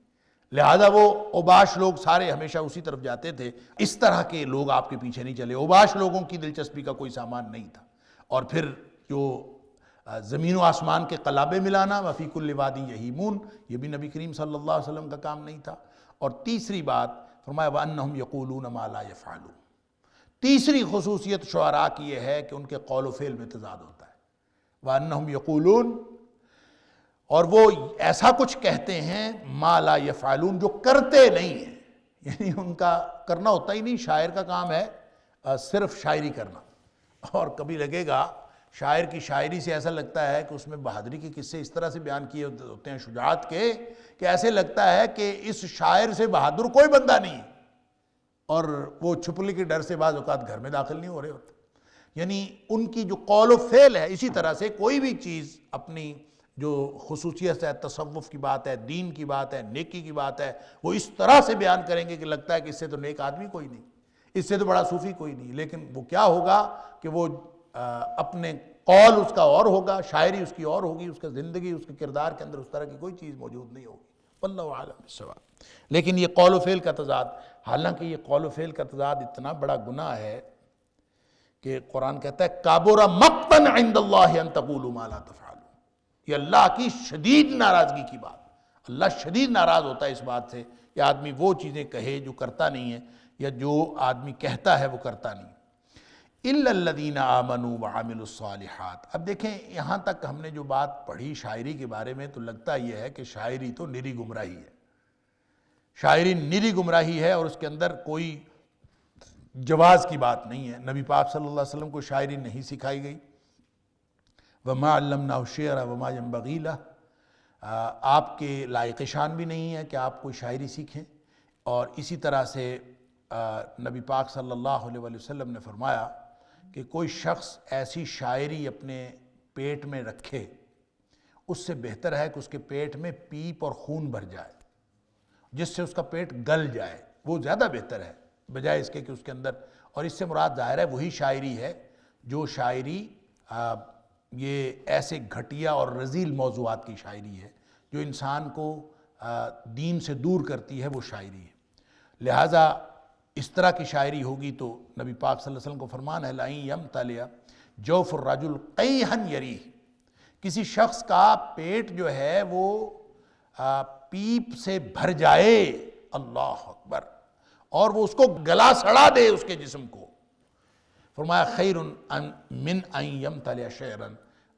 لہذا وہ اوباش لوگ سارے ہمیشہ اسی طرف جاتے تھے۔ اس طرح کے لوگ آپ کے پیچھے نہیں چلے، اوباش لوگوں کی دلچسپی کا کوئی سامان نہیں تھا۔ اور پھر جو زمین و آسمان کے قلابے ملانا، وفی کل وادی یہیمون، یہ بھی نبی کریم صلی اللہ علیہ وسلم کا کام نہیں تھا۔ اور تیسری بات فرمایا وَأَنَّهُمْ يَقُولُونَ مَا لَا يَفْعَلُونَ، تیسری خصوصیت شعراء کی یہ ہے کہ ان کے قول و فعل میں تضاد ہوتا ہے۔ وَأَنَّهُمْ يَقُولُونَ، اور وہ ایسا کچھ کہتے ہیں مَا لَا يَفْعَلُونَ، جو کرتے نہیں ہیں، یعنی ان کا کرنا ہوتا ہی نہیں۔ شاعر کا کام ہے صرف شاعری کرنا، اور کبھی لگے گا شاعر کی شاعری سے ایسا لگتا ہے کہ اس میں بہادری کے قصے اس طرح سے بیان کیے ہوتے ہیں، شجاعت کے، کہ ایسے لگتا ہے کہ اس شاعر سے بہادر کوئی بندہ نہیں، اور وہ چھپلی کے ڈر سے بعض اوقات گھر میں داخل نہیں ہو رہے ہوتے۔ یعنی ان کی جو قول و فعل ہے، اسی طرح سے کوئی بھی چیز اپنی جو خصوصیت ہے، تصوف کی بات ہے، دین کی بات ہے، نیکی کی بات ہے، وہ اس طرح سے بیان کریں گے کہ لگتا ہے کہ اس سے تو نیک آدمی کوئی نہیں، اس سے تو بڑا صوفی کوئی نہیں، لیکن وہ کیا ہوگا کہ وہ اپنے قول اس کا اور ہوگا، شاعری اس کی اور ہوگی، اس کا زندگی، اس کے کردار کے اندر اس طرح کی کوئی چیز موجود نہیں ہوگی۔ واللہ اعلم بالصواب۔ لیکن یہ قول و فعل کا تضاد، حالانکہ یہ قول و فعل کا تضاد اتنا بڑا گناہ ہے کہ قرآن کہتا ہے کابر مقتا عند اللہ ان تقولوا ما لا تفعلون، یہ اللہ کی شدید ناراضگی کی بات۔ اللہ شدید ناراض ہوتا ہے اس بات سے کہ آدمی وہ چیزیں کہے جو کرتا نہیں ہے، یا جو آدمی کہتا ہے وہ کرتا نہیں۔ الا الذین آمنوا وعملوا الصالحات۔ اب دیکھیں یہاں تک ہم نے جو بات پڑھی شاعری کے بارے میں، تو لگتا یہ ہے کہ شاعری تو نری گمراہی ہے، شاعری نری گمراہی ہے، اور اس کے اندر کوئی جواز کی بات نہیں ہے۔ نبی پاک صلی اللہ علیہ وسلم کو شاعری نہیں سکھائی گئی، وما علمناہ الشعر وما ينبغی لہ، آپ کے لائق شان بھی نہیں ہے کہ آپ کوئی شاعری سیکھیں۔ اور اسی طرح سے نبی پاک صلی اللہ علیہ وآلہ وسلم نے فرمایا کہ کوئی شخص ایسی شاعری اپنے پیٹ میں رکھے، اس سے بہتر ہے کہ اس کے پیٹ میں پیپ اور خون بھر جائے، جس سے اس کا پیٹ گل جائے، وہ زیادہ بہتر ہے بجائے اس کے کہ اس کے اندر، اور اس سے مراد ظاہر ہے وہی شاعری ہے جو شاعری یہ ایسے گھٹیا اور رذیل موضوعات کی شاعری ہے جو انسان کو دین سے دور کرتی ہے، وہ شاعری ہے۔ لہٰذا اس طرح کی شاعری ہوگی تو نبی پاک صلی اللہ علیہ وسلم کو فرمان ہے لَإِن يَمْتَلِعَ جَوْفُ الرَّجُلِ قَيْحًا يَرِيهِ، کسی شخص کا پیٹ جو ہے وہ پیپ سے بھر جائے، اللہ اکبر، اور وہ اس کو گلا سڑا دے اس کے جسم کو، فرمایا خیر من ان یمتلع شعرا،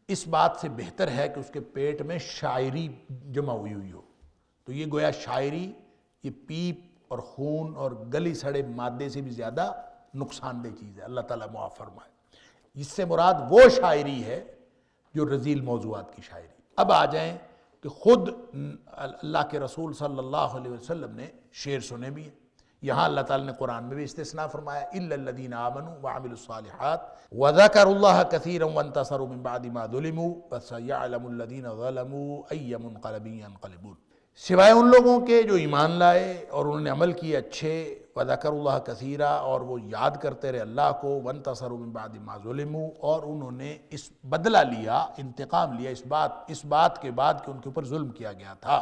اس بات سے بہتر ہے کہ اس کے پیٹ میں شاعری جمع ہوئی ہو۔ تو یہ گویا شاعری یہ پیپ اور خون اور گلی سڑے مادے سے بھی زیادہ نقصان دہ چیز ہے، اللہ تعالیٰ معاف فرمائے۔ اس سے مراد وہ شاعری ہے جو رذیل موضوعات کی شاعری۔ اب آ جائیں کہ خود اللہ کے رسول صلی اللہ علیہ وسلم نے شعر سنے بھی ہیں۔ یہاں اللہ تعالیٰ نے قرآن میں بھی استثناء فرمایا اِلَّا الَّذِينَ آمَنُوا وَعَمِلُوا الصَّالِحَاتِ وَذَكَرُوا اللَّهَ كَثِيرًا وَانتَصَرُوا مِن بَعْدِ مَا ظُلِمُوا فَسَيَعْلَمُ الَّذِينَ ظَلَمُوا أَيَّ مُنقَلَبٍ يَنقَلِبُونَ، سوائے ان لوگوں کے جو ایمان لائے اور انہوں نے عمل کیے اچھے، وَذَكَرُوا اللَّهَ كَثِيرًا، اور وہ یاد کرتے رہے اللہ کو، وَانتَصَرُوا مِن بَعْدِ مَا ظُلِمُوا، اور انہوں نے اس بدلہ لیا، انتقام لیا اس بات کے بعد کہ ان کے اوپر ظلم کیا گیا تھا۔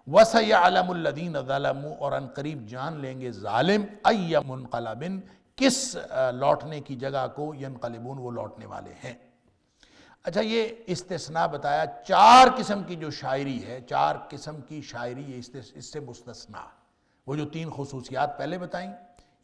وَسَيَعْلَمُ الَّذِينَ ظَلَمُوا، اور ان قریب جان لیں گے ظالم، أَيَّ مُنقَلَبٍ، کس لوٹنے کی جگہ کو، ینقلبون، وہ لوٹنے والے ہیں۔ اچھا، یہ استثناء بتایا، 4 قسم کی جو شاعری ہے، 4 قسم کی شاعری یہ اس سے مستثنیٰ، وہ جو 3 خصوصیات پہلے بتائیں،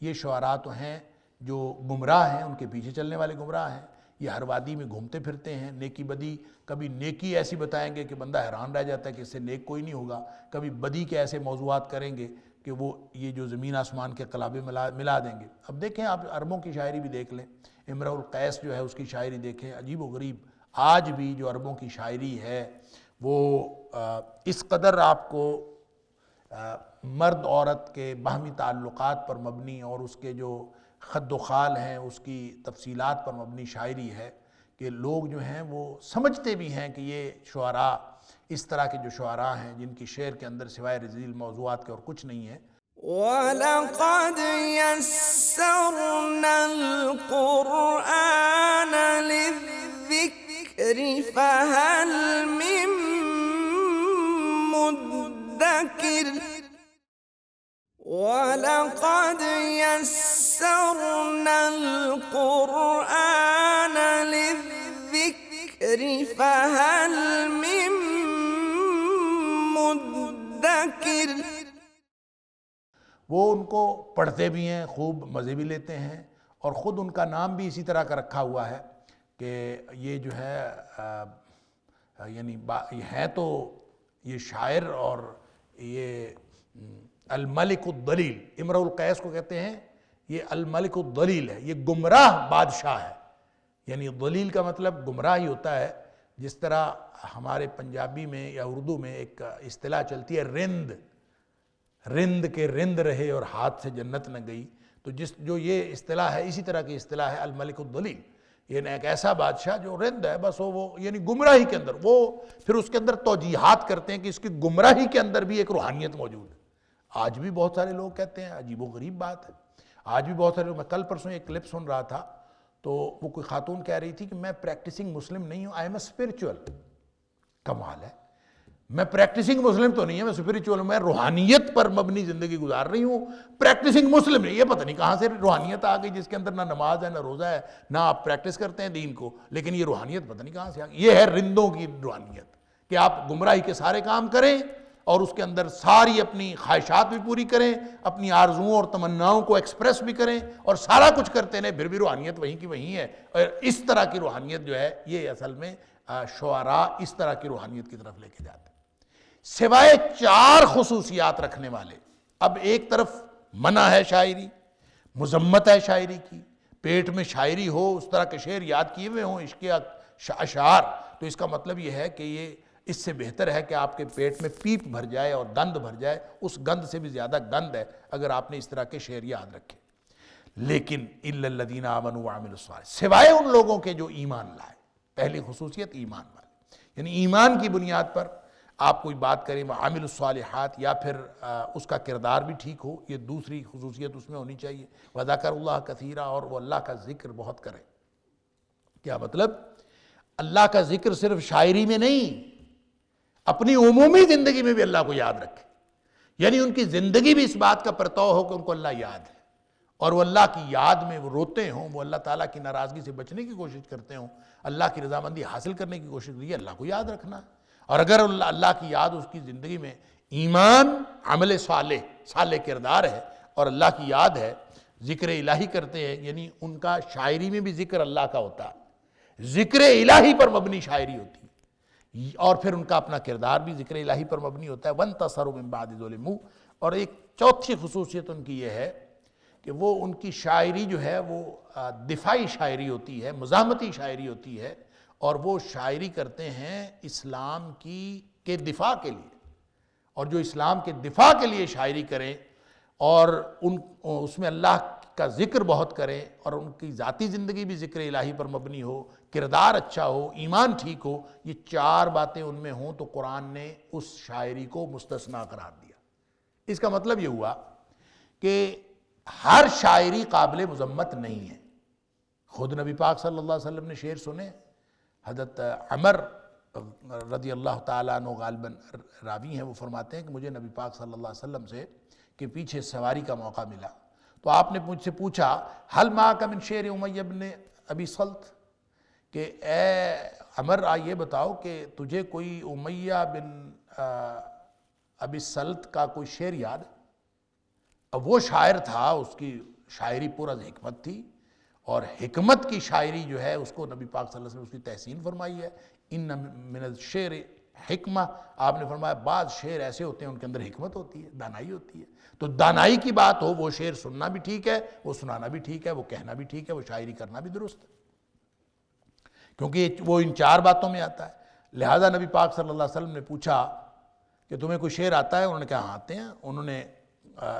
یہ شعراء تو ہیں جو گمراہ ہیں، ان کے پیچھے چلنے والے گمراہ ہیں، یہ ہر وادی میں گھومتے پھرتے ہیں، نیکی بدی، کبھی نیکی ایسی بتائیں گے کہ بندہ حیران رہ جاتا ہے کہ اس سے نیک کوئی نہیں ہوگا، کبھی بدی کے ایسے موضوعات کریں گے کہ وہ یہ جو زمین آسمان کے قلابے ملا دیں گے۔ اب دیکھیں آپ عربوں کی شاعری بھی دیکھ لیں، امرؤ القیس جو ہے اس کی شاعری دیکھیں، عجیب و غریب، آج بھی جو عربوں کی شاعری ہے وہ اس قدر آپ کو مرد عورت کے باہمی تعلقات پر مبنی اور اس کے جو خد و خال ہیں اس کی تفصیلات پر مبنی شاعری ہے کہ لوگ جو ہیں وہ سمجھتے بھی ہیں کہ یہ شعراء اس طرح کے جو شعراء ہیں جن کی شعر کے اندر سوائے رذیل موضوعات کے اور کچھ نہیں ہے۔ وَلَقَدْ يَسَّرْنَا الْقُرْآنَ لِلذِّكْرِ فَهَلْ مِن مُدَّكِرٍ وَلَقَدْ يَسَّرْنَا الْقُرْآنَ لِلذِّكْرِ فَهَلْ مِن مُدَّكِرٍ، وہ ان کو پڑھتے بھی ہیں، خوب مزے بھی لیتے ہیں، اور خود ان کا نام بھی اسی طرح کا رکھا ہوا ہے کہ یہ جو ہے یعنی ہے تو یہ شاعر اور یہ الملک الدلیل، امرؤ القیس کو کہتے ہیں یہ الملک الدلیل ہے، یہ گمراہ بادشاہ ہے، یعنی دلیل کا مطلب گمراہ ہی ہوتا ہے۔ جس طرح ہمارے پنجابی میں یا اردو میں ایک اصطلاح چلتی ہے رند کے رند رہے اور ہاتھ سے جنت نہ گئی، تو جو یہ اصطلاح ہے اسی طرح کی اصطلاح ہے الملک الدلیل، یعنی ایک ایسا بادشاہ جو رند ہے، بس وہ یعنی گمراہی کے اندر، وہ پھر اس کے اندر توجیحات کرتے ہیں کہ اس کی گمراہی کے اندر بھی ایک روحانیت موجود ہے۔ آج بھی بہت سارے لوگ کہتے ہیں، عجیب و غریب بات ہے، آج بھی بہت سارے لوگ، میں کل پرسوں ایک کلپ سن رہا تھا تو وہ کوئی خاتون کہہ رہی تھی کہ میں پریکٹسنگ مسلم نہیں ہوں، آئی ایم اے اسپرچول۔ کمال ہے، میں پریکٹسنگ مسلم تو نہیں ہے، میں اسپرچول ہوں، میں روحانیت پر مبنی زندگی گزار رہی ہوں، پریکٹسنگ مسلم نہیں۔ یہ پتہ نہیں کہاں سے روحانیت آ گئی جس کے اندر نہ نماز ہے نہ روزہ ہے نہ آپ پریکٹس کرتے ہیں دین کو، لیکن یہ روحانیت پتہ نہیں کہاں سے آ گئی۔ یہ ہے رندوں کی روحانیت کہ آپ گمراہی کے سارے کام کریں اور اس کے اندر ساری اپنی خواہشات بھی پوری کریں، اپنی آرزوؤں اور تمناؤں کو ایکسپریس بھی کریں اور سارا کچھ کرتے ہیں، پھر بھی روحانیت وہیں کی وہیں ہے۔ اور اس طرح کی روحانیت جو ہے یہ اصل میں شعراء اس طرح کی روحانیت کی طرف لے کے جاتے ہیں، سوائے 4 خصوصیات رکھنے والے۔ اب ایک طرف منع ہے شاعری، مذمت ہے شاعری کی، پیٹ میں شاعری ہو، اس طرح کے شعر یاد کیے ہوئے ہوں، عشق اشعار، تو اس کا مطلب یہ ہے کہ یہ اس سے بہتر ہے کہ آپ کے پیٹ میں پیپ بھر جائے اور گند بھر جائے، اس گند سے بھی زیادہ گند ہے اگر آپ نے اس طرح کے شعر یاد رکھے۔ لیکن الا الذین آمنوا وعملوا الصالحات، سوائے ان لوگوں کے جو ایمان لائے، پہلی خصوصیت ایمان والے، یعنی ایمان کی بنیاد پر آپ کوئی بات کریں وعملوا الصالحات، یا پھر اس کا کردار بھی ٹھیک ہو، یہ دوسری خصوصیت اس میں ہونی چاہیے۔ وذکر اللہ کثیرا، اور وہ اللہ کا ذکر بہت کرے۔ کیا مطلب؟ اللہ کا ذکر صرف شاعری میں نہیں، اپنی عمومی زندگی میں بھی اللہ کو یاد رکھے، یعنی ان کی زندگی بھی اس بات کا پرتو ہو کہ ان کو اللہ یاد ہے، اور وہ اللہ کی یاد میں وہ روتے ہوں، وہ اللہ تعالیٰ کی ناراضگی سے بچنے کی کوشش کرتے ہوں، اللہ کی رضامندی حاصل کرنے کی کوشش کرتے ہیں، اللہ کو یاد رکھنا۔ اور اگر اللہ کی یاد اس کی زندگی میں ایمان، عمل صالح کردار ہے اور اللہ کی یاد ہے، ذکر الہی کرتے ہیں، یعنی ان کا شاعری میں بھی ذکر اللہ کا ہوتا ہے، ذکر الہی پر مبنی شاعری ہوتی ہے، اور پھر ان کا اپنا کردار بھی ذکر الہی پر مبنی ہوتا ہے۔ وَانْتَصَرُوا مِن بَعْدِ ظُلِمُوا، اور ایک چوتھی خصوصیت ان کی یہ ہے کہ وہ ان کی شاعری جو ہے وہ دفاعی شاعری ہوتی ہے، مزاحمتی شاعری ہوتی ہے، اور وہ شاعری کرتے ہیں اسلام کے دفاع کے لیے، اور جو اسلام کے دفاع کے لیے شاعری کریں اور اس میں اللہ کا ذکر بہت کریں، اور ان کی ذاتی زندگی بھی ذکر الہی پر مبنی ہو، کردار اچھا ہو، ایمان ٹھیک ہو، یہ چار باتیں ان میں ہوں تو قرآن نے اس شاعری کو مستثنیٰ قرار دیا۔ اس کا مطلب یہ ہوا کہ ہر شاعری قابل مذمت نہیں ہے۔ خود نبی پاک صلی اللہ علیہ وسلم نے شعر سنے، حضرت عمر رضی اللہ تعالیٰ عنہ غالباً راوی ہیں، وہ فرماتے ہیں کہ مجھے نبی پاک صلی اللہ علیہ وسلم سے کہ پیچھے سواری کا موقع ملا، تو آپ نے مجھ سے پوچھا حل معک من شعر امیہ بن ابی سلط، کہ اے عمر یہ بتاؤ کہ تجھے کوئی امیہ بن ابی سلط کا کوئی شعر یاد ہے؟ اب وہ شاعر تھا، اس کی شاعری پر از حکمت تھی، اور حکمت کی شاعری جو ہے اس کو نبی پاک صلی اللہ علیہ وسلم اس کی تحسین فرمائی ہے۔ ان من الشعر حکمہ، آپ نے فرمایا بعض شعر ایسے ہوتے ہیں ان کے اندر حکمت ہوتی ہے، دانائی ہوتی ہے، تو دانائی کی بات ہو، وہ شعر سننا بھی ٹھیک ہے، وہ سنانا بھی ٹھیک ہے، وہ کہنا بھی ٹھیک ہے، وہ شاعری کرنا بھی درست ہے، کیونکہ وہ ان چار باتوں میں آتا ہے۔ لہذا نبی پاک صلی اللہ علیہ وسلم نے پوچھا کہ تمہیں کوئی شعر آتا ہے؟ انہوں نے کہا ہاں آتے ہیں۔ انہوں نے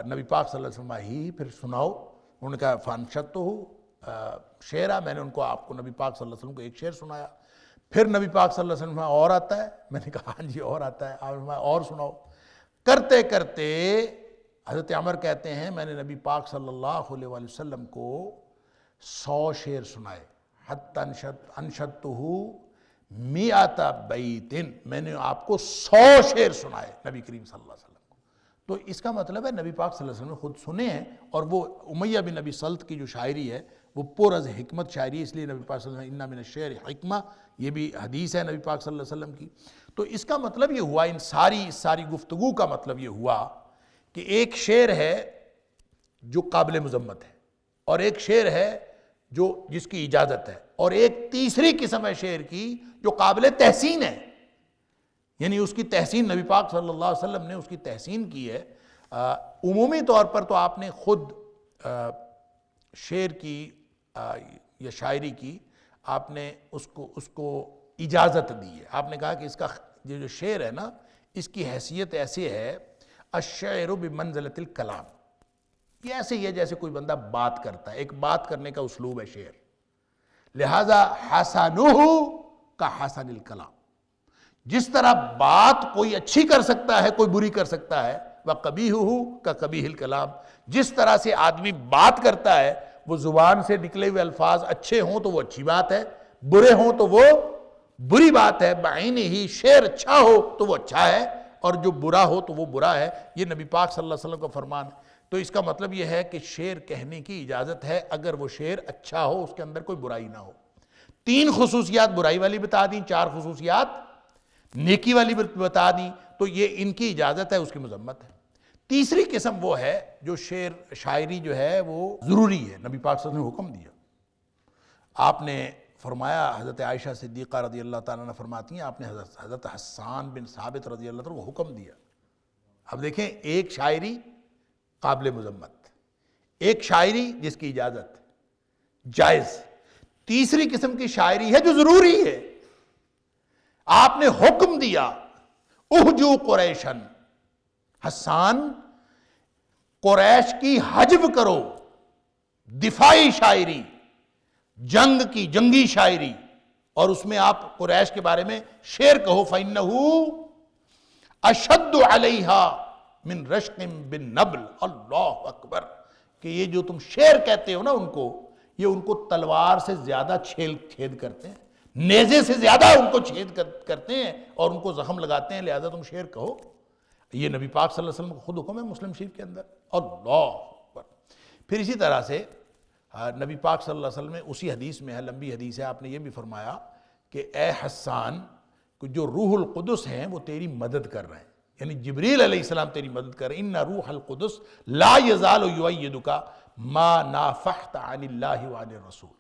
نبی پاک صلی اللہ علیہ وسلم ہی پھر سناؤ، انہوں نے کہا فانشدتہ شعرا، میں نے ان کو آپ کو نبی پاک صلی اللہ علیہ وسلم کو ایک شعر سنایا۔ پھر نبی پاک صلی اللہ علیہ وسلم اور آتا ہے؟ میں نے کہا ہاں جی اور آتا ہے۔ آپ نے فرمایا اور سناؤ۔ کرتے کرتے حضرت عمر کہتے ہیں میں نے نبی پاک صلی اللہ علیہ وسلم کو 100 شعر سنائے، حتی انشدتہ 100 بیت، میں نے آپ کو 100 شعر سنائے نبی کریم صلی اللہ علیہ وسلم کو۔ تو اس کا مطلب ہے نبی پاک صلی اللہ علیہ وسلم نے خود سنے ہیں، اور وہ امیہ بن ابی سلط کی جو شاعری ہے وہ پر از حکمت شاعری، اس لیے نبی پاک صلی اللہ علیہ وسلم ان من الشعر حکمہ، یہ بھی حدیث ہے نبی پاک صلی اللہ علیہ وسلم کی۔ تو اس کا مطلب یہ ہوا، ان ساری گفتگو کا مطلب یہ ہوا کہ ایک شعر ہے جو قابل مذمت ہے، اور ایک شعر ہے جس کی اجازت ہے، اور ایک تیسری قسم ہے شعر کی جو قابل تحسین ہے، یعنی اس کی تحسین نبی پاک صلی اللہ علیہ وسلم نے اس کی تحسین کی ہے۔ عمومی طور پر تو آپ نے خود شعر کی یا شاعری کی آپ نے اس کو اجازت دی ہے۔ آپ نے کہا کہ اس کا جو شعر ہے نا، اس کی حیثیت ایسے ہے، الشعر بمنزلۃ الکلام، یہ ایسے ہی ہے جیسے کوئی بندہ بات کرتا ہے، ایک بات کرنے کا اسلوب ہے شعر، لہذا حسنہ کا حسن الکلام، جس طرح بات کوئی اچھی کر سکتا ہے کوئی بری کر سکتا ہے، وقبیحہ کا قبیح الکلام، جس طرح سے آدمی بات کرتا ہے وہ زبان سے نکلے ہوئے الفاظ اچھے ہوں تو وہ اچھی بات ہے، برے ہوں تو وہ بری بات ہے، بعینہ ہی شعر اچھا ہو تو وہ اچھا ہے، اور جو برا ہو تو وہ برا ہے، یہ نبی پاک صلی اللہ علیہ وسلم کا فرمان ہے۔ تو اس کا مطلب یہ ہے کہ شعر کہنے کی اجازت ہے اگر وہ شعر اچھا ہو، اس کے اندر کوئی برائی نہ ہو۔ 3 خصوصیات برائی والی بتا دیں، 4 خصوصیات نیکی والی بتا دیں، تو یہ ان کی اجازت ہے، اس کی مذمت ہے۔ تیسری قسم وہ ہے جو شاعری جو ہے وہ ضروری ہے، نبی پاک صلی اللہ علیہ وسلم نے حکم دیا۔ آپ نے فرمایا، حضرت عائشہ صدیقہ رضی اللہ تعالیٰ عنہ فرماتی ہیں، آپ نے حضرت حسان بن ثابت رضی اللہ تعالیٰ عنہ کو حکم دیا۔ اب دیکھیں، ایک شاعری قابل مذمت، ایک شاعری جس کی اجازت جائز، تیسری قسم کی شاعری ہے جو ضروری ہے۔ آپ نے حکم دیا اہجو قریشن، حسان قریش کی حجب کرو، دفاعی شاعری، جنگ کی جنگی شاعری، اور اس میں آپ قریش کے بارے میں شعر کہو فَإِنَّهُ أَشَدُّ عَلَيْهَا مِن رَشْقٍ بِالنَّبْلِ، اللہ اکبر، کہ یہ جو تم شعر کہتے ہو نا ان کو، یہ ان کو تلوار سے زیادہ چھید کرتے ہیں، نیزے سے زیادہ ان کو چھید کرتے ہیں اور ان کو زخم لگاتے ہیں، لہذا تم شعر کہو۔ یہ نبی پاک صلی اللہ علیہ وسلم کو خود حکم ہے مسلم شریف کے اندر، اللہ اکبر۔ پھر اسی طرح سے نبی پاک صلی اللہ علیہ وسلم میں اسی حدیث میں ہے، لمبی حدیث ہے، آپ نے یہ بھی فرمایا کہ اے حسان، جو روح القدس ہیں وہ تیری مدد کر رہے ہیں، یعنی جبریل علیہ السلام تیری مدد کر رہے ہیں، ان روح القدس لا یزال یؤیدک ما نافحت عن اللہ وعن الرسول،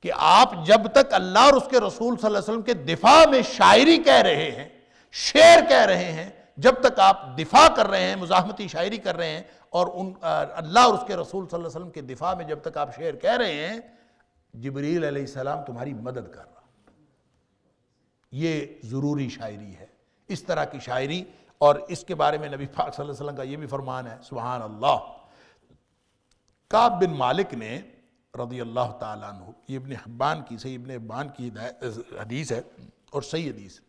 کہ آپ جب تک اللہ اور اس کے رسول صلی اللہ علیہ وسلم کے دفاع میں شاعری کہہ رہے ہیں، شعر کہہ رہے ہیں، جب تک آپ دفاع کر رہے ہیں، مزاحمتی شاعری کر رہے ہیں، اور اللہ اور اس کے رسول صلی اللہ علیہ وسلم کے دفاع میں جب تک آپ شعر کہہ رہے ہیں، جبریل علیہ السلام تمہاری مدد کر رہا۔ یہ ضروری شاعری ہے، اس طرح کی شاعری، اور اس کے بارے میں نبی پاک صلی اللہ علیہ وسلم کا یہ بھی فرمان ہے، سبحان اللہ۔ کعب بن مالک نے رضی اللہ تعالیٰ عنہ، یہ ابن حبان کی، صحیح ابن حبان کی حدیث ہے اور صحیح حدیث ہے،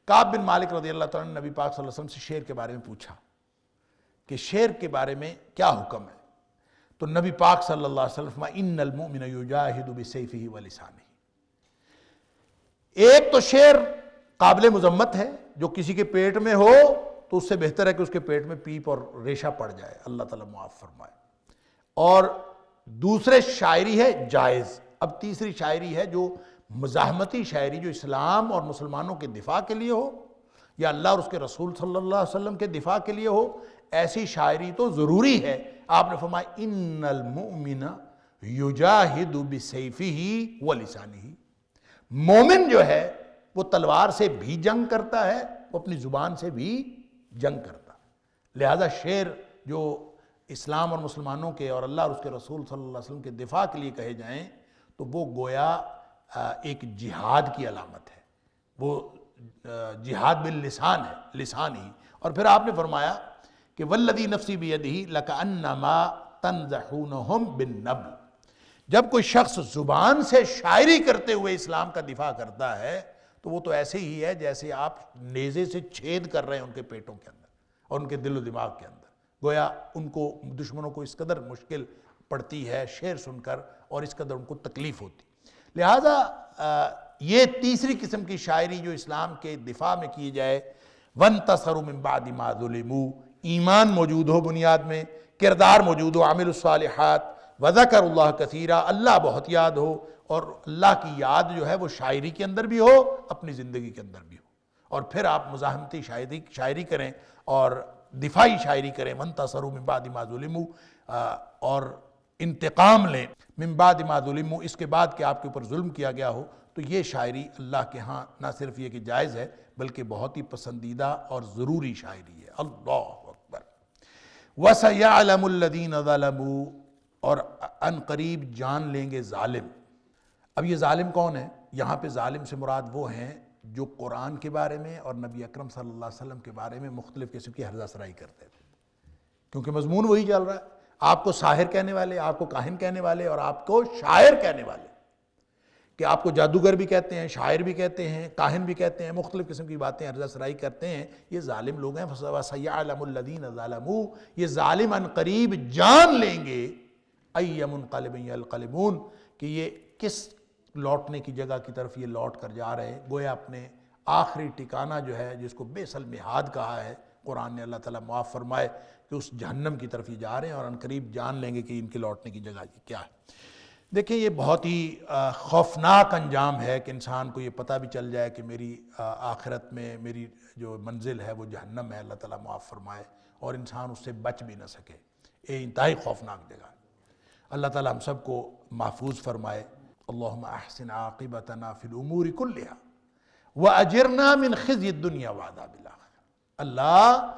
کعب بن مالک رضی اللہ تعالیٰ عنہ نبی پاک صلی اللہ علیہ وسلم سے شعر کے بارے میں پوچھا کہ شعر کے بارے میں کیا حکم ہے، تو نبی پاک صلی اللہ علیہ وسلم فرمایا ان المؤمن یجاہد بسیفہ ولسانہ، ایک تو شعر قابل مذمت ہے، جو کسی کے پیٹ میں ہو تو اس سے بہتر ہے کہ اس کے پیٹ میں پیپ اور ریشہ پڑ جائے، اللہ تعالیٰ معاف فرمائے، اور دوسرے شاعری ہے جائز۔ اب تیسری شاعری ہے جو مزاحمتی شاعری، جو اسلام اور مسلمانوں کے دفاع کے لیے ہو یا اللہ اور اس کے رسول صلی اللہ علیہ وسلم کے دفاع کے لیے ہو، ایسی شاعری تو ضروری ہے۔ آپ نے فرمایا ان المؤمن یجاہد بسیفہ ولسانہ، مومن جو ہے وہ تلوار سے بھی جنگ کرتا ہے، وہ اپنی زبان سے بھی جنگ کرتا ہے، لہذا شعر جو اسلام اور مسلمانوں کے اور اللہ اور اس کے رسول صلی اللہ علیہ وسلم کے دفاع کے لیے کہے جائیں تو وہ گویا ایک جہاد کی علامت ہے، وہ جہاد باللسان ہے، لسان ہی۔ اور پھر آپ نے فرمایا کہ والذی نفسی بیدہ لکأنما تنزحونہم بالنبل، جب کوئی شخص زبان سے شاعری کرتے ہوئے اسلام کا دفاع کرتا ہے تو وہ تو ایسے ہی ہے جیسے آپ نیزے سے چھید کر رہے ہیں ان کے پیٹوں کے اندر اور ان کے دل و دماغ کے اندر، گویا ان کو دشمنوں کو اس قدر مشکل پڑتی ہے شعر سن کر اور اس قدر ان کو تکلیف ہوتی۔ لہٰذا یہ تیسری قسم کی شاعری جو اسلام کے دفاع میں کی جائے، وَانْتَصَرُوا مِن بَعْدِ مَا ظُلِمُوا، ایمان موجود ہو بنیاد میں، کردار موجود ہو، عامل الصالحات، وَذَكَرُوا اللَّهَ كَثِيرًا، اللہ بہت یاد ہو، اور اللہ کی یاد جو ہے وہ شاعری کے اندر بھی ہو، اپنی زندگی کے اندر بھی ہو، اور پھر آپ مزاحمتی شاعری کریں اور دفاعی شاعری کریں، وَانْتَصَرُوا مِن بَعْدِ مَا ظُلِمُوا، اور انتقام لیں من بعد ما ظلموا، اس کے بعد کہ آپ کے اوپر ظلم کیا گیا ہو، تو یہ شاعری اللہ کے ہاں نہ صرف یہ کہ جائز ہے بلکہ بہت ہی پسندیدہ اور ضروری شاعری ہے۔ اللہ اکبر۔ وَسَيَعْلَمُ الَّذِينَ ظَلَمُوا، اور ان قریب جان لیں گے ظالم۔ اب یہ ظالم کون ہے؟ یہاں پہ ظالم سے مراد وہ ہیں جو قرآن کے بارے میں اور نبی اکرم صلی اللہ علیہ وسلم کے بارے میں مختلف قسم کی ہرزہ سرائی کرتے تھے، کیونکہ مضمون وہی چل رہا ہے، آپ کو ساحر کہنے والے، آپ کو کاہن کہنے والے، اور آپ کو شاعر کہنے والے، کہ آپ کو جادوگر بھی کہتے ہیں، شاعر بھی کہتے ہیں، کاہن بھی کہتے ہیں، مختلف قسم کی باتیں ہرزہ سرائی کرتے ہیں، یہ ظالم لوگ ہیں۔ وَسَيَعْلَمُ الَّذِينَ ظَلَمُوا، یہ ظالم ان قریب جان لیں گے أَيَّ مُنْقَلِبٍ يَنْقَلِبُونَ، کہ یہ کس لوٹنے کی جگہ کی طرف یہ لوٹ کر جا رہے ہیں، گویا اپنے آخری ٹھکانہ جو ہے جس کو بئس المہاد کہا ہے قرآن نے، اللہ تعالیٰ معاف فرمائے، کہ اس جہنم کی طرف یہ جا رہے ہیں، اور ان قریب جان لیں گے کہ ان کے لوٹنے کی جگہ یہ کیا ہے۔ دیکھیں یہ بہت ہی خوفناک انجام ہے کہ انسان کو یہ پتہ بھی چل جائے کہ میری آخرت میں میری جو منزل ہے وہ جہنم ہے، اللہ تعالیٰ معاف فرمائے، اور انسان اس سے بچ بھی نہ سکے، یہ انتہائی خوفناک جگہ ہے۔ اللہ تعالیٰ ہم سب کو محفوظ فرمائے۔ اللہم احسن عاقبتنا فی الامور کلہا واجرنا من خزی الدنیا وعذاب الآخرہ، اللہ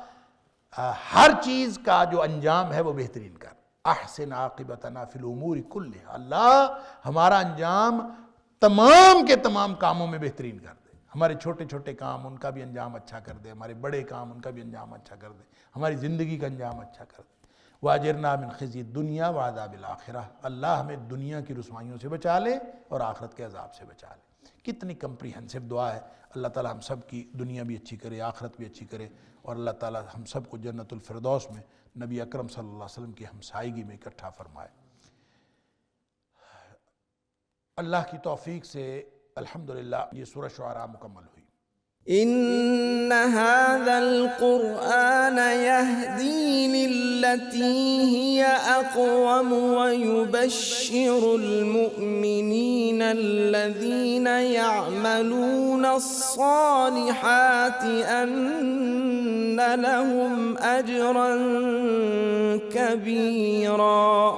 ہر چیز کا جو انجام ہے وہ بہترین کر، احسن عاقبتنا فی الامور کلہا، اللہ ہمارا انجام تمام کے تمام کاموں میں بہترین کر دے، ہمارے چھوٹے چھوٹے کام ان کا بھی انجام اچھا کر دے، ہمارے بڑے کام ان کا بھی انجام اچھا کر دے، ہماری زندگی کا انجام اچھا کر دے۔ وَأَجِرْنَا مِنْ خِزْيِ الدُّنْيَا وَعَذَابِ الْآخِرَةِ، اللہ ہمیں دنیا کی رسوائیوں سے بچا لے اور آخرت کے عذاب سے بچا لے۔ کتنی کمپریہنسو دعا ہے۔ اللہ تعالی ہم سب کی دنیا بھی اچھی کرے، آخرت بھی اچھی کرے، اور اللہ تعالی ہم سب کو جنت الفردوس میں نبی اکرم صلی اللہ علیہ وسلم کی ہمسائیگی میں اکٹھا فرمائے۔ اللہ کی توفیق سے الحمدللہ یہ سورہ شعراء مکمل ہوئی۔ إن هذا القرآن يهدي للتي هي أقوم ويبشر المؤمنين الذين يعملون الصالحات أن لهم أجرا كبيرا